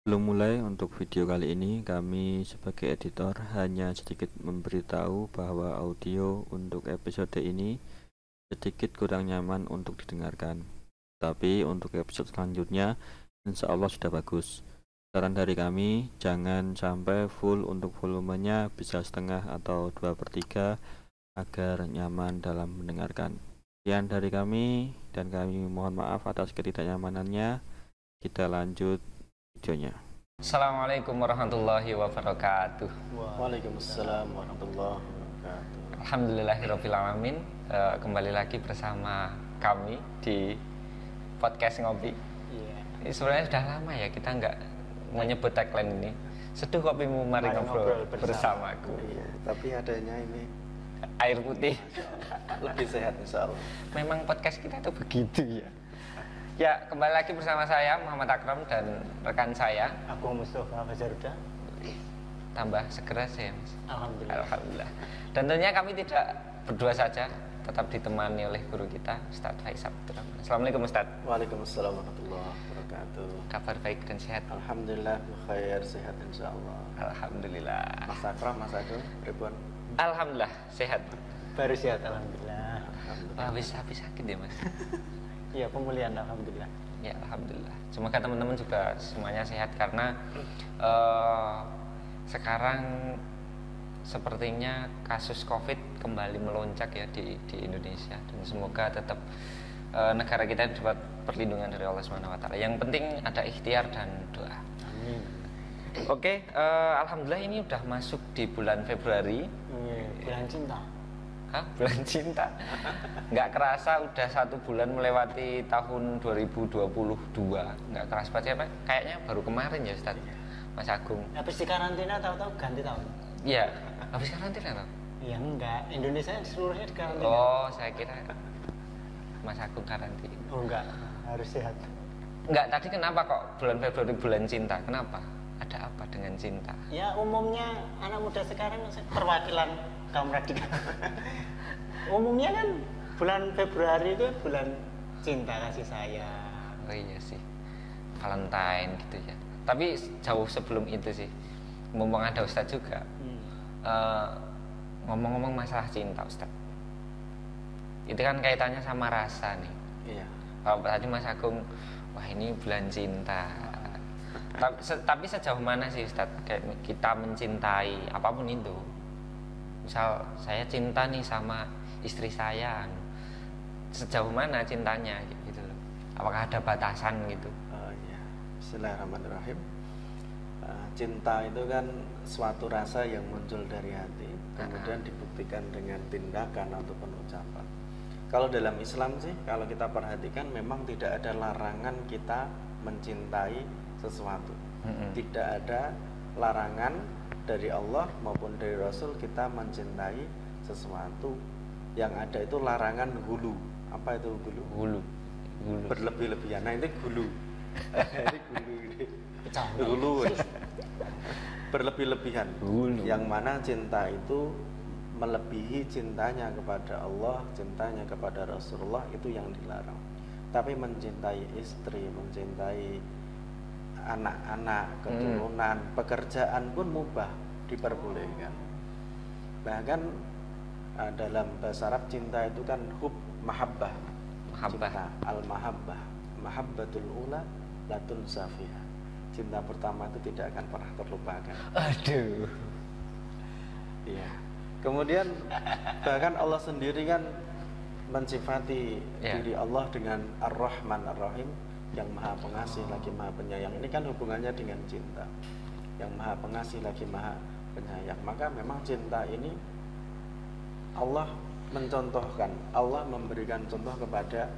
Belum mulai untuk video kali ini, kami sebagai editor hanya sedikit memberitahu bahwa audio untuk episode ini sedikit kurang nyaman untuk didengarkan. Tapi untuk episode selanjutnya, insya Allah sudah bagus. Saran dari kami, jangan sampai full untuk volumenya, bisa setengah atau 2/3 agar nyaman dalam mendengarkan. Sekian dari kami, dan kami mohon maaf atas ketidaknyamanannya. Kita lanjut videonya. Assalamualaikum warahmatullahi wabarakatuh. Waalaikumsalam warahmatullahi wabarakatuh. Alhamdulillahirrahmanirrahim. Kembali lagi bersama kami di podcast ngopi. Ini sebenarnya sudah lama ya kita nggak menyebut tagline ini. Seduh kopimu, mari ngobrol bersamaku. Iya, tapi adanya ini Air putih. lebih sehat insya Allah. Memang podcast kita itu begitu ya. Ya, kembali lagi bersama saya Muhammad Akram dan rekan saya Aku Mustafa Fajaruda. tambah segera saya, Mas. Alhamdulillah. Alhamdulillah. Dan tentunya kami tidak berdua saja, tetap ditemani oleh guru kita Ustadz Faiz Abdurrahman. Assalamualaikum Ustadz. Waalaikumsalam warahmatullahi wabarakatuh. Kabar baik dan sehat? Alhamdulillah khair sehat insya Allah. Alhamdulillah. Mas Akram, Mas Agung, Ridwan. Alhamdulillah sehat. Baru sehat alhamdulillah. Wah, habis sakit ya Mas. Iya, pemulihan alhamdulillah. Ya Alhamdulillah. Semoga teman-teman juga semuanya sehat karena sekarang sepertinya kasus COVID kembali melonjak ya di Indonesia, dan semoga tetap negara kita dapat perlindungan dari Allah SWT. Yang penting ada ikhtiar dan doa. Amin. Oke, alhamdulillah ini udah masuk di bulan Februari. Bulan cinta. Hah? Bulan cinta. Nggak kerasa udah 1 bulan melewati tahun 2022. Nggak kerasa banget ya Pak. Kayaknya baru kemarin ya Ustaz. Mas Agung. Habis di karantina tahu-tahu ganti tahun. Iya, habis karantina loh. Ya enggak, Indonesia seluruhnya di karantina. Oh, saya kira Mas Agung karantina. Oh enggak, harus sehat. Enggak, tadi kenapa kok bulan Februari bulan cinta? Kenapa? Ada apa dengan cinta? Ya umumnya anak muda sekarang perwakilan kaum radikal. Umumnya kan bulan Februari itu bulan cinta, kasih sayang. Oh iya sih, Valentine gitu ya. Tapi jauh sebelum itu sih, mumpung ada Ustadz juga. Ngomong-ngomong masalah cinta Ustadz, itu kan kaitannya sama rasa nih. Iya. Kalau tadi Mas Agung, wah ini bulan cinta. Tapi sejauh mana sih Ustadz kayak kita mencintai apapun itu? Misal saya cinta nih sama istri saya, sejauh mana cintanya gitu loh? Apakah ada batasan gitu? Oh iya. Bismillahirrahmanirrahim. Cinta itu kan suatu rasa yang muncul dari hati, kemudian dibuktikan dengan tindakan ataupun ucapan. Kalau dalam Islam sih, kalau kita perhatikan memang tidak ada larangan kita mencintai sesuatu. Tidak ada larangan dari Allah maupun dari Rasul kita mencintai sesuatu. Yang ada itu larangan hulu. Apa itu hulu? Hulu. Berlebih-lebihan. Nah ini hulu. Ini hulu ini. Pecah. Hulu. Berlebih-lebihan. Hulu. Yang mana cinta itu melebihi cintanya kepada Allah, cintanya kepada Rasulullah, itu yang dilarang. Tapi mencintai istri, mencintai anak-anak, keturunan, pekerjaan pun mubah, diperbolehkan. Bahkan dalam bahasa Arab cinta itu kan hub, mahabbah. Cinta, al-mahabbah, mahabbatul ula latun safiha. Cinta pertama itu tidak akan pernah terlupakan. Aduh. Iya. Kemudian bahkan Allah sendiri kan mensifati diri Allah dengan Ar-Rahman Ar-Rahim, yang maha pengasih lagi maha penyayang. Ini kan hubungannya dengan cinta, yang maha pengasih lagi maha penyayang. Maka memang cinta ini Allah mencontohkan, Allah memberikan contoh kepada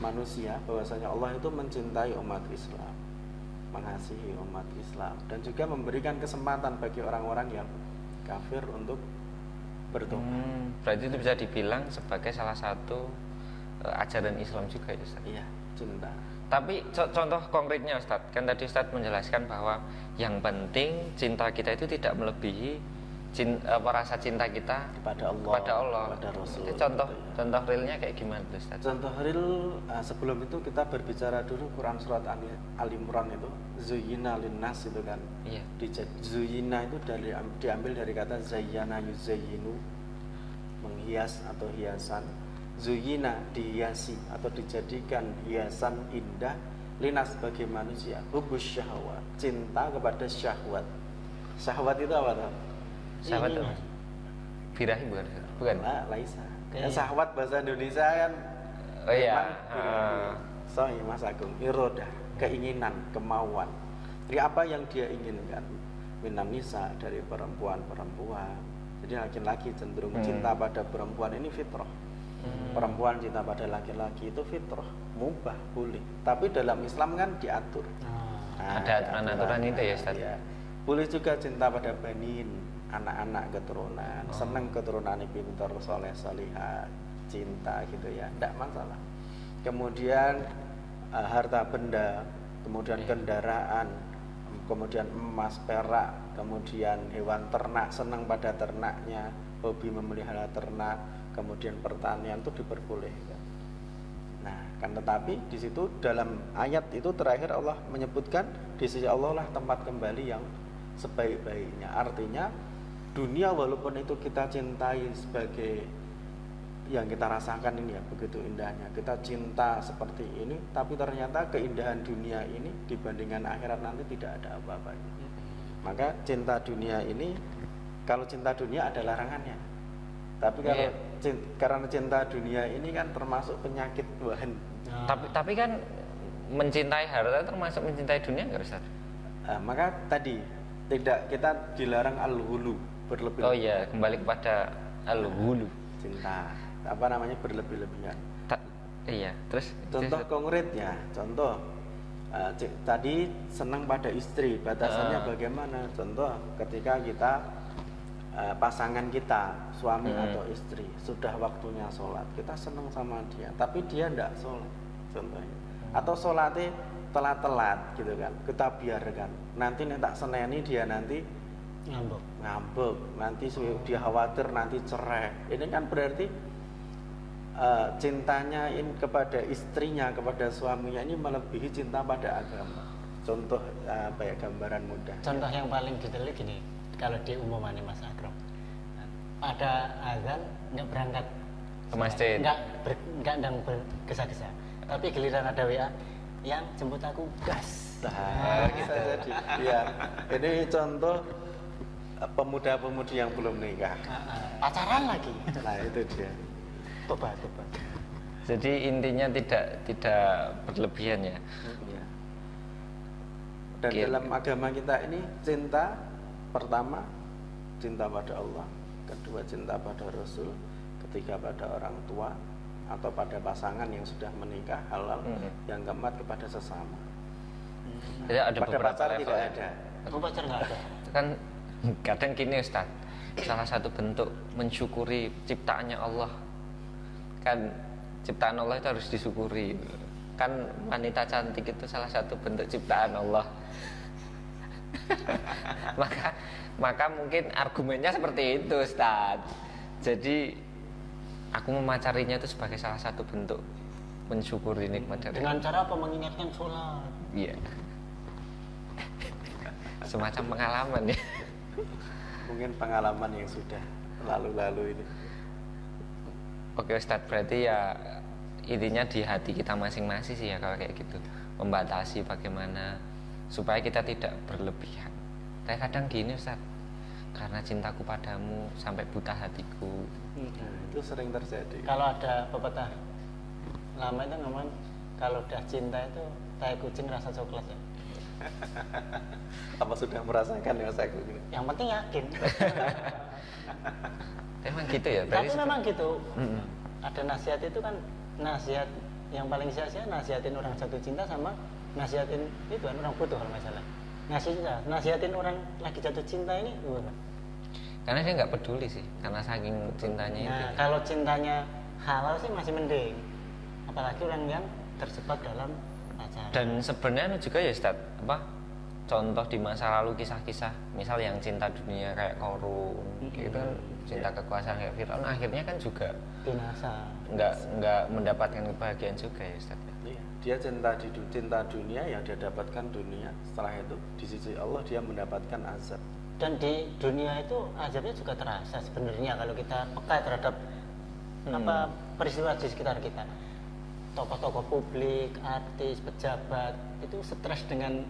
manusia bahwasanya Allah itu mencintai umat Islam, mengasihi umat Islam, dan juga memberikan kesempatan bagi orang-orang yang kafir untuk bertobat. Berarti itu bisa dibilang sebagai salah satu ajaran Islam juga ya Ustaz? Iya, cinta. Tapi contoh konkretnya Ustaz, kan tadi Ustaz menjelaskan bahwa yang penting cinta kita itu tidak melebihi rasa cinta kita kepada Allah, kepada Rasul. Itu contoh realnya kayak gimana tuh Ustaz? Contoh real, sebelum itu kita berbicara dulu Quran surat Al-Imran itu Zuyyina linnas itu kan. Iya. Zuyyina itu diambil dari kata zayyana yuzayyinu, menghias atau hiasan. Zuyyina dihiasi atau dijadikan hiasan indah linas bagi manusia. Hubus syahwat, cinta kepada syahwat. Syahwat itu apa tuh? Syahwat itu birahi bukan? Nah, laisa. Syahwat bahasa Indonesia kan. Oh iya. Sorry Mas Agung, irodah, keinginan, kemauan. Jadi apa yang dia inginkan? Minan nisa, dari perempuan. Jadi laki-laki cenderung cinta pada perempuan, ini fitrah. Perempuan cinta pada laki-laki itu fitrah, mubah, boleh. Tapi dalam Islam kan diatur. Ada aturan-aturan itu ya Ustaz. Ya. Boleh juga cinta pada banin, anak-anak keturunan, senang keturunannya pintar, soleh, solihah, cinta gitu ya, tidak masalah. Kemudian harta benda, kemudian kendaraan, kemudian emas, perak, kemudian hewan ternak, senang pada ternaknya, hobi memelihara ternak, kemudian pertanian itu diperbolehkan. Nah, kan tetapi di situ dalam ayat itu terakhir Allah menyebutkan di sisi Allah lah tempat kembali yang sebaik-baiknya. Artinya dunia walaupun itu kita cintai sebagai yang kita rasakan ini ya, begitu indahnya. Kita cinta seperti ini, tapi ternyata keindahan dunia ini dibandingkan akhirat nanti tidak ada apa-apanya. Maka cinta dunia ini, kalau cinta dunia ada larangannya. Tapi kalau karena cinta dunia ini kan termasuk penyakit wahan. Tapi kan mencintai harta termasuk mencintai dunia nggak Ustaz? Maka tadi tidak, kita dilarang al-hulu, berlebih. Oh iya, kembali kepada al-hulu. Cinta apa namanya, berlebih-lebihan. Iya, terus contoh konkretnya, contoh tadi senang pada istri, batasannya bagaimana? Contoh ketika kita pasangan kita, suami atau istri, sudah waktunya sholat, kita senang sama dia, tapi dia tidak sholat, contohnya, atau sholatnya telat-telat gitu kan, kita biarkan, nanti tak seneni dia nanti ngambek, nanti dia khawatir nanti cerai. Ini kan berarti cintanya kepada istrinya, kepada suaminya ini melebihi cinta pada agama. Contoh apa ya, gambaran mudah. Contoh yang paling detail gini, kalau di umuman Mas Akram, ada azan nggak berangkat ke masjid, nggak bergesa-gesa, tapi giliran ada WA yang jemput aku gas. Bisa jadi. Ya, ini contoh pemuda-pemudi yang belum nikah, pacaran lagi. Nah itu dia. Tobat. Jadi intinya tidak berlebihan ya. Dan dalam agama kita ini cinta, pertama cinta pada Allah, kedua cinta pada Rasul, ketiga pada orang tua atau pada pasangan yang sudah menikah halal, yang keempat kepada sesama. Jadi ada pada beberapa pacar level. tidak ada. Pacar nggak ada. Kan kadang gini Ustaz, salah satu bentuk mensyukuri ciptaannya Allah, kan ciptaan Allah itu harus disyukuri. Kan wanita cantik itu salah satu bentuk ciptaan Allah. maka mungkin argumennya seperti itu Ustaz. Jadi aku memacarinya itu sebagai salah satu bentuk mensyukuri nikmat dari dengan cara apa? Mengingatkan sholat. Iya. Semacam pengalaman ya. Mungkin pengalaman yang sudah lalu-lalu ini. Oke Ustadz, berarti ya intinya di hati kita masing-masing sih ya kalau kayak gitu, membatasi bagaimana supaya kita tidak berlebihan. Kayak kadang gini Ustadz, karena cintaku padamu sampai buta hatiku. Itu sering terjadi. Kalau ada pepatah lama itu ngomong, kalau udah cinta itu tai kucing rasa coklat ya. Apa sudah merasakan ya saya ini? Yang penting yakin. Emang gitu ya? Tapi memang gitu. Ada nasihat itu kan, nasihat yang paling sia-sia nasihatin orang jatuh cinta sama nasihatin itu kan orang butuh kalau masalah. Nasihatin orang lagi jatuh cinta ini gimana? Karena dia nggak peduli sih, karena saking cintanya itu. Nah, kalau cintanya halal sih masih mending. Apalagi orang yang terjebak dalam pacaran. Dan sebenarnya juga ya Ustaz, contoh di masa lalu kisah-kisah misal yang cinta dunia kayak Korun gitu kan, cinta kekuasaan kayak Firaun, akhirnya kan juga binasa, nggak mendapatkan kebahagiaan juga ya Ustaz. Iya, dia cinta dunia yang dia dapatkan dunia, setelah itu di sisi Allah dia mendapatkan azab. dan di dunia itu azabnya juga terasa sebenarnya kalau kita peka terhadap apa peristiwa di sekitar kita. Tokoh-tokoh publik, artis, pejabat itu stres dengan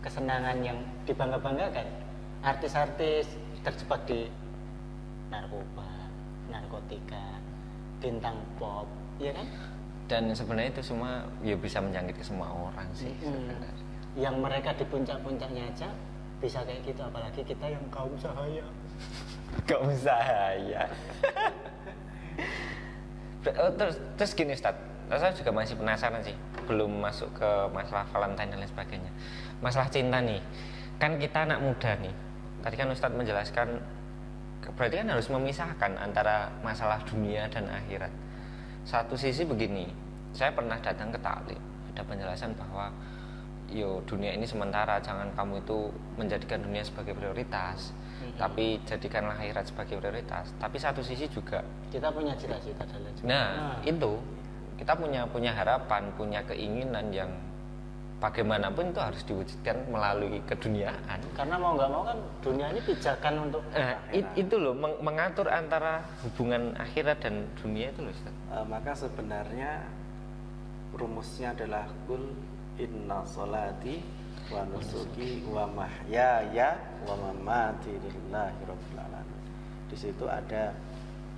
kesenangan yang dibangga-banggakan. Artis-artis terjebak di narkoba, narkotika, bintang pop, ya kan? Dan sebenarnya itu semua ya bisa menjangkit ke semua orang sih sebenarnya. Yang mereka di puncak-puncaknya aja bisa kayak gitu, apalagi kita yang kaum sahaya. Kaum sahaya. terus gini Ustaz, saya juga masih penasaran sih, belum masuk ke masalah Valentine dan lain sebagainya. Masalah cinta nih, kan kita anak muda nih. Tadi kan Ustadz menjelaskan, berarti kan harus memisahkan antara masalah dunia dan akhirat. Satu sisi begini, saya pernah datang ke taklim, ada penjelasan bahwa dunia ini sementara, jangan kamu itu menjadikan dunia sebagai prioritas, tapi jadikanlah akhirat sebagai prioritas. Tapi satu sisi juga kita punya cita-cita dan lain sebagainya. Nah, itu kita punya harapan, punya keinginan yang bagaimanapun itu harus diwujudkan melalui keduniaan. Karena mau nggak mau kan dunia ini pijakan untuk itu loh, mengatur antara hubungan akhirat dan dunia itu loh Ustaz. Maka sebenarnya rumusnya adalah kul inna sholati wa nusuki wa mahyaya wa mamati lillahi rabbil alamin. Di situ ada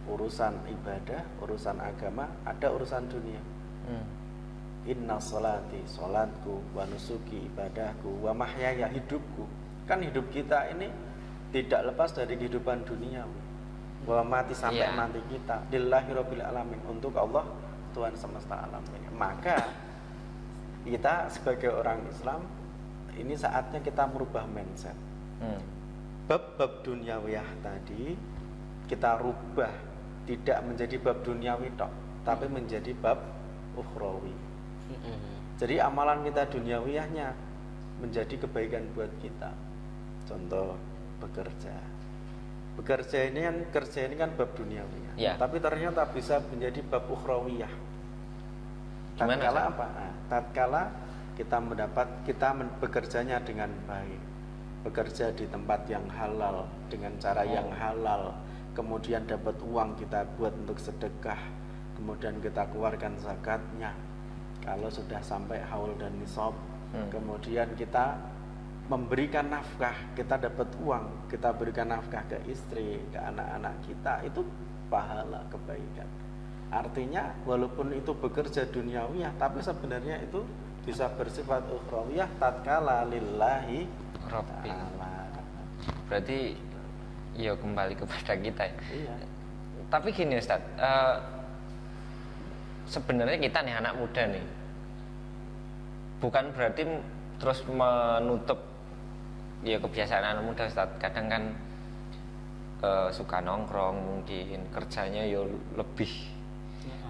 urusan ibadah, urusan agama, ada urusan dunia. Inna sholati, sholatku, wa nusuki, ibadahku, wa mahyaya, hidupku. Kan hidup kita ini tidak lepas dari kehidupan dunia. Wa mati sampai mati kita lillahi rabbil alamin, untuk Allah Tuhan semesta alam ini. Maka kita sebagai orang Islam ini saatnya kita merubah mindset. Bab-bab duniawiyah tadi kita rubah, tidak menjadi bab duniawi tok, tapi menjadi bab ukhrawi. Jadi amalan kita duniawiyahnya menjadi kebaikan buat kita. Contoh bekerja. Bekerja ini kan bab duniawiyah. Ya. Tapi ternyata bisa menjadi bab ukhrawiyah. Tatkala apa? Tatkala kita bekerjanya dengan baik, bekerja di tempat yang halal dengan cara yang halal, kemudian dapat uang kita buat untuk sedekah, kemudian kita keluarkan zakatnya kalau sudah sampai haul dan nisab, kemudian kita memberikan nafkah, kita dapat uang, kita berikan nafkah ke istri, ke anak-anak kita, itu pahala kebaikan. Artinya walaupun itu bekerja duniawiyah, tapi sebenarnya itu bisa bersifat ukhrawiyah tatkala lillahi ta'ala. Berarti ya kembali kepada kita ya. Iya. Tapi gini Ustaz, sebenarnya kita nih anak muda nih, bukan berarti terus menutup ya kebiasaan anak muda Ustaz. Kadang kan suka nongkrong, mungkin kerjanya ya lebih,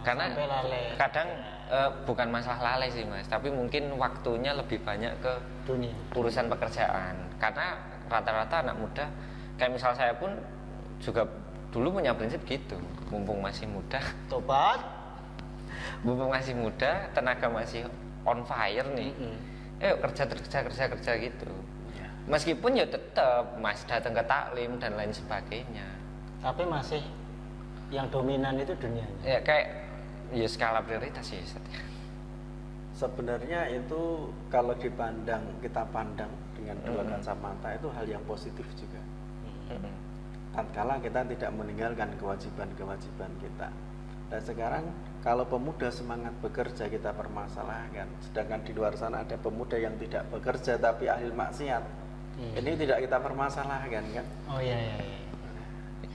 karena kadang bukan masalah lalai sih Mas, tapi mungkin waktunya lebih banyak ke dunia, urusan pekerjaan. Karena rata-rata anak muda, kayak misal saya pun juga dulu punya prinsip gitu, mumpung masih muda, tobat, mumpung masih muda, tenaga masih on fire nih, kerja gitu. Meskipun ya tetap masih datang ke taklim dan lain sebagainya, tapi masih yang dominan itu dunianya. Ya kayak ya skala prioritas ya Ustaz. Sebenarnya itu kalau kita pandang dengan dua kacamata itu hal yang positif juga. Tatkala kita tidak meninggalkan kewajiban-kewajiban kita. Dan sekarang kalau pemuda semangat bekerja kita permasalahkan, sedangkan di luar sana ada pemuda yang tidak bekerja tapi ahli maksiat. Ini tidak kita permasalahkan kan? Oh iya.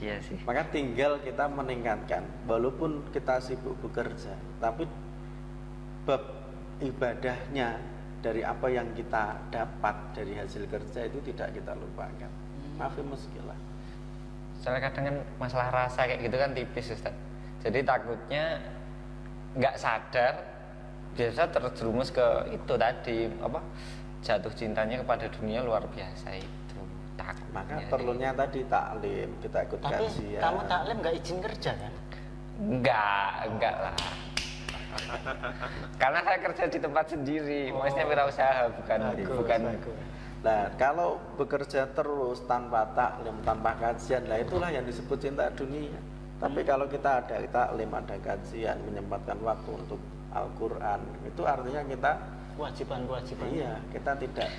Iya sih. Maka tinggal kita meningkatkan, walaupun kita sibuk bekerja, tapi bab ibadahnya dari apa yang kita dapat dari hasil kerja itu tidak kita lupakan. Maafin muskilah. Soalnya kadang kan masalah rasa kayak gitu kan tipis Ustaz. Jadi takutnya nggak sadar biasa terjerumus ke itu tadi jatuh cintanya kepada dunia luar biasa itu. Maka Takutnya perlunya tadi taklim, kita ikut Tapi kajian. kamu taklim nggak izin kerja kan? enggak lah. Karena saya kerja di tempat sendiri, maksudnya wirausaha bukan. Nah, kalau bekerja terus tanpa taklim, tanpa kajian, lah itulah yang disebut cinta dunia. Tapi kalau kita ada taklim, ada kajian, menyempatkan waktu untuk Al-Quran, itu artinya kita Kewajiban-kewajiban. iya, kita tidak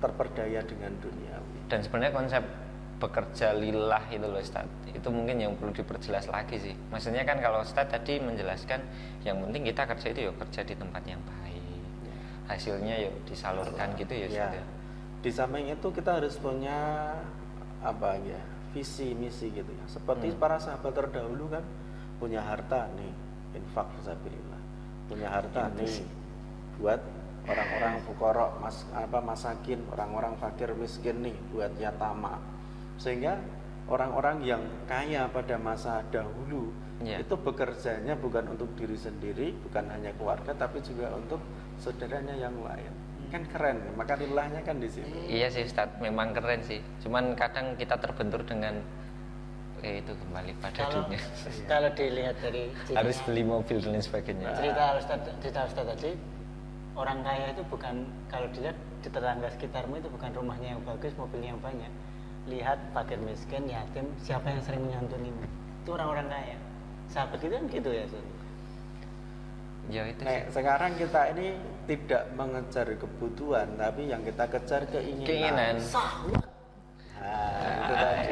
terperdaya dengan dunia. Dan sebenarnya konsep bekerja lillah itu loh Ustaz, itu mungkin yang perlu diperjelas lagi sih. Maksudnya kan kalau Ustaz tadi menjelaskan yang penting kita kerja itu ya kerja di tempat yang baik, hasilnya yuk disalurkan gitu ya Ustaz ya. Di samping itu kita harus punya apa ya, visi misi gitu ya. Seperti para sahabat terdahulu kan punya harta nih, infak fisabilillah. Punya harta nih buat orang-orang fuqara, masakin, orang-orang fakir miskin nih, buat yatama. Sehingga orang-orang yang kaya pada masa dahulu itu bekerjanya bukan untuk diri sendiri, bukan hanya keluarga, tapi juga untuk saudaranya yang lain. Kan keren, maka lillahnya kan di sini. Iya sih Ustaz, memang keren sih. Cuman kadang kita terbentur dengan itu kembali pada dunia. Kalau dilihat dari Harus beli mobil dan lain sebagainya. cerita Ustaz tadi, orang kaya itu bukan, kalau dilihat di tetangga sekitarmu itu bukan rumahnya yang bagus, mobilnya yang banyak. Lihat fakir miskin, yatim, siapa yang sering menyantunimu, itu orang-orang kaya. Sahabat itu kan gitu ya Ustaz. Ya itu Nah, sih. sekarang kita ini tidak mengejar kebutuhan, tapi yang kita kejar keinginan. Sahwat. Nah, itu tadi.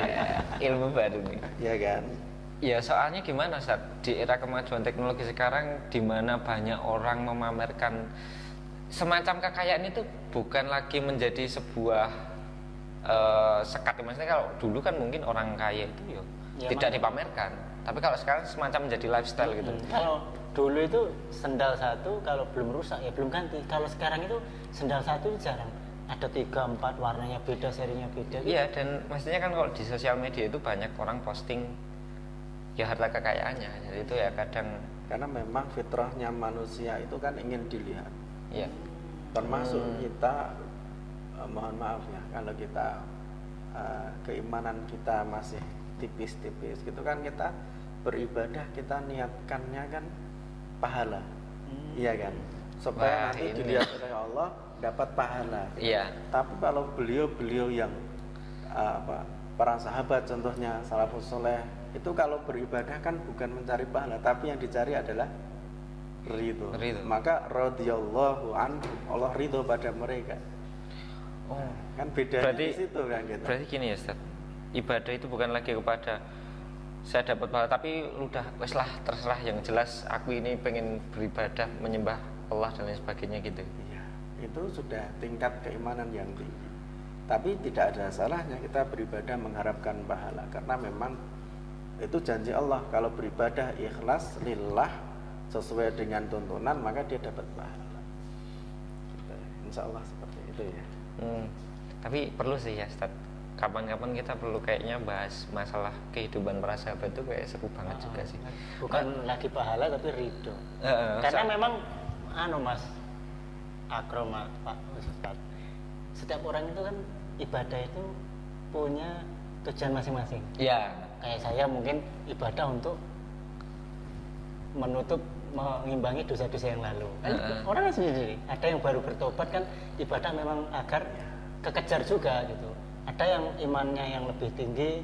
Ilmu baru nih. Ya kan? Ya soalnya gimana Ustaz, di era kemajuan teknologi sekarang di mana banyak orang memamerkan semacam kekayaan itu bukan lagi menjadi sebuah sekat. Maksudnya kalau dulu kan mungkin orang kaya itu Ya, tidak dipamerkan, tapi kalau sekarang semacam menjadi lifestyle gitu. Kalau dulu itu sendal satu kalau belum rusak ya belum ganti. Kalau sekarang itu sendal satu jarang. Ada 3, 4 warnanya beda, serinya beda. Iya, dan maksudnya kan kalau di sosial media itu banyak orang posting ya harta kekayaannya. Jadi itu ya kadang Karena memang fitrahnya manusia itu kan ingin dilihat. ya Termasuk kita mohon maaf ya, kalau kita keimanan kita masih tipis-tipis gitu kan, kita beribadah kita niatkannya kan pahala. Iya kan? Supaya Wah, nanti ini. dilihat oleh Allah dapat pahala. iya. Tapi kalau beliau-beliau yang para sahabat contohnya salafus soleh itu kalau beribadah kan bukan mencari pahala, tapi yang dicari adalah ridho. Maka radhiyallahu anhum, Allah ridho pada mereka. Oh, Kan bedanya Berarti- di situ kan gitu. berarti gini ya Ustaz, ibadah itu bukan lagi kepada saya dapat pahala, tapi udah wes lah terserah, yang jelas aku ini pengen beribadah menyembah Allah dan lain sebagainya gitu. Iya, itu sudah tingkat keimanan yang tinggi. Tapi tidak ada salahnya kita beribadah mengharapkan pahala, karena memang itu janji Allah, kalau beribadah ikhlas lillah sesuai dengan tuntunan maka dia dapat pahala. Gitu. Insya Allah seperti itu ya. Tapi perlu sih ya Ustaz, kapan-kapan kita perlu kayaknya bahas masalah kehidupan para sahabat itu kayak seru banget juga sih. Bukan lagi pahala tapi ridho. Karena memang Mas Akrom, Pak Ustaz, setiap orang itu kan ibadah itu punya tujuan masing-masing. ya Kayak saya mungkin ibadah untuk mengimbangi dosa-dosa yang lalu. Orang kan sendiri. Ada yang baru bertobat kan ibadah memang agar kekejar juga gitu. Ada yang imannya yang lebih tinggi,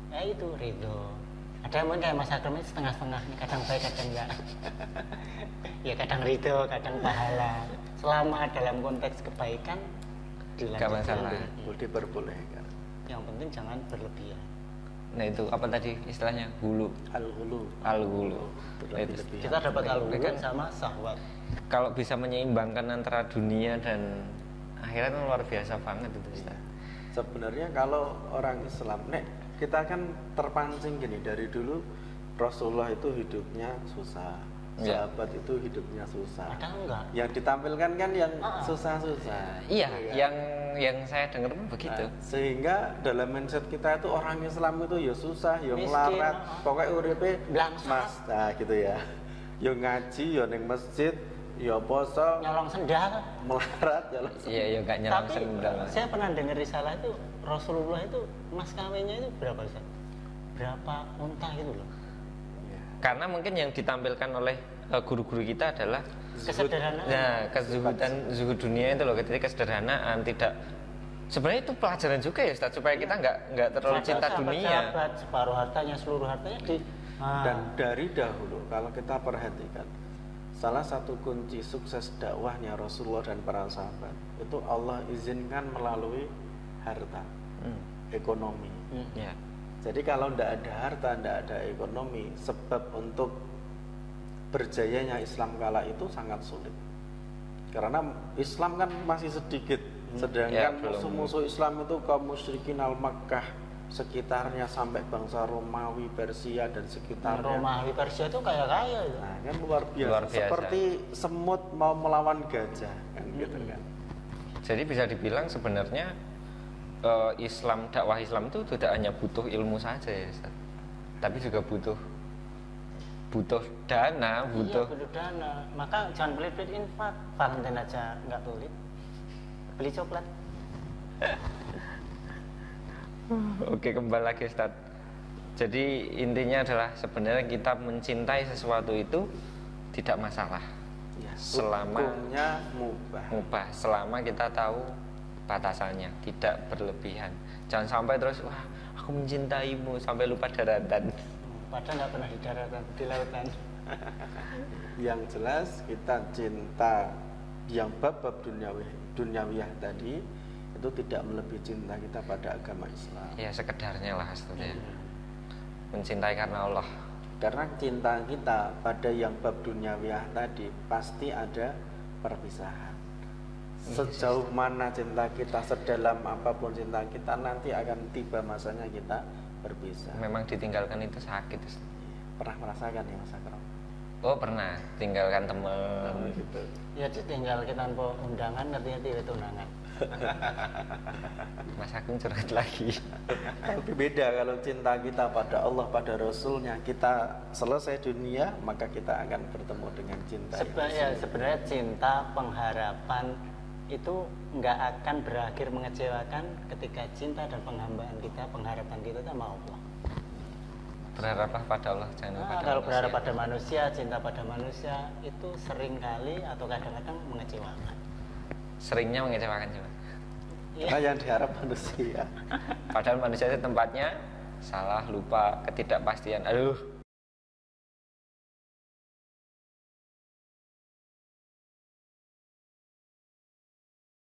ya itu ridho. Ada yang mungkin kayak Mas Akram ini setengah-setengah, kadang baik kadang enggak. Ya kadang ridho, kadang pahala. Selama dalam konteks kebaikan Gak masalah. Diperbolehkan. Yang penting jangan berlebihan. Nah itu apa tadi istilahnya, hulu, Al-hulu. al-hulu. Berlebih-lebihan. Kita dapat Baik, al-hulu kan? sama syahwat. Kalau bisa menyeimbangkan antara dunia dan akhirat kan luar biasa banget itu Ustaz. Sebenarnya kalau orang Islam, kita kan terpancing gini, dari dulu Rasulullah itu hidupnya susah, Ya. sahabat itu hidupnya susah. Padahal enggak. Yang ditampilkan kan yang susah-susah. Iya, Gitu kan? yang saya dengar pun begitu. Nah, sehingga dalam mindset kita itu orang Islam itu ya susah, ya Miskin, melarat, pokoknya uripe Blangsat. mas, nah gitu ya. Ya ngaji, ya ning masjid, ya poso, nyolong sendal. melarat ya langsung. Iya, ya nggak nyolong Tapi sendal. saya pernah dengar risalah itu Rasulullah itu mas kawinnya itu berapa Ustaz? Berapa unta gitu loh. Karena mungkin yang ditampilkan oleh guru-guru kita adalah Kesederhanaan. nah, kezuhudan, zuhud dunia itu loh, ketika kesederhanaan, tidak sebenarnya itu pelajaran juga ya Ustaz, supaya kita nggak terlalu cinta dunia. Sahabat, separuh hartanya, seluruh hartanya di Dan dari dahulu kalau kita perhatikan, salah satu kunci sukses dakwahnya Rasulullah dan para sahabat itu Allah izinkan melalui harta, ekonomi. Ya. Jadi kalau tidak ada harta, tidak ada ekonomi, sebab untuk berjayanya Islam kala itu sangat sulit. Karena Islam kan masih sedikit, sedangkan Ya, belum. musuh-musuh Islam itu kaum musyrikin al-Makkah sekitarnya sampai bangsa Romawi, Persia dan sekitarnya. Romawi Persia itu kaya-kaya itu. Nah, kan luar biasa. Luar biasa. Seperti semut mau melawan gajah kan gitu kan. Jadi bisa dibilang sebenarnya Islam, dakwah Islam itu tidak hanya butuh ilmu saja ya Ustaz, tapi juga butuh dana, Iya, butuh dana. Maka jangan pelit-pelit infak. Valentine aja nggak pelit. Beli coklat. Oke, kembali lagi Ustaz. Jadi intinya adalah sebenarnya kita mencintai sesuatu itu tidak masalah. Ya, Selama hukumnya mubah. selama kita tahu batasannya, tidak berlebihan. Jangan sampai terus wah, aku mencintaimu sampai lupa daratan. Padahal nggak pernah di daratan, di lautan. Yang jelas kita cinta yang bab-bab duniawiyah tadi itu tidak melebihi cinta kita pada agama Islam. Ya sekedarnya lah Ustaz ya. Mencintai karena Allah. Karena cinta kita pada yang bab duniawiyah tadi pasti ada perpisahan. Sejauh mana cinta kita, sedalam apapun cinta kita, nanti akan tiba masanya kita berpisah. Memang ditinggalkan itu sakit Ustaz. Pernah merasakan ya Mas Akram? Oh pernah, tinggalkan teman. Gitu. Ya ditinggal kita tanpa undangan, artinya tidak tunangan. Mas Agung curhat lagi. Tapi beda kalau cinta kita pada Allah, pada Rasulnya, kita selesai dunia maka kita akan bertemu dengan cinta. Sebenarnya cinta, pengharapan itu nggak akan berakhir mengecewakan ketika cinta dan penghambaan kita, pengharapan kita sama Allah. Berharaplah pada Allah, jangan pada Kalau manusia. berharap pada manusia, cinta pada manusia itu sering kali atau kadang-kadang mengecewakan. Seringnya mengecewakan juga. Karena yang diharap manusia. Padahal manusia itu tempatnya salah, lupa, ketidakpastian. Aduh,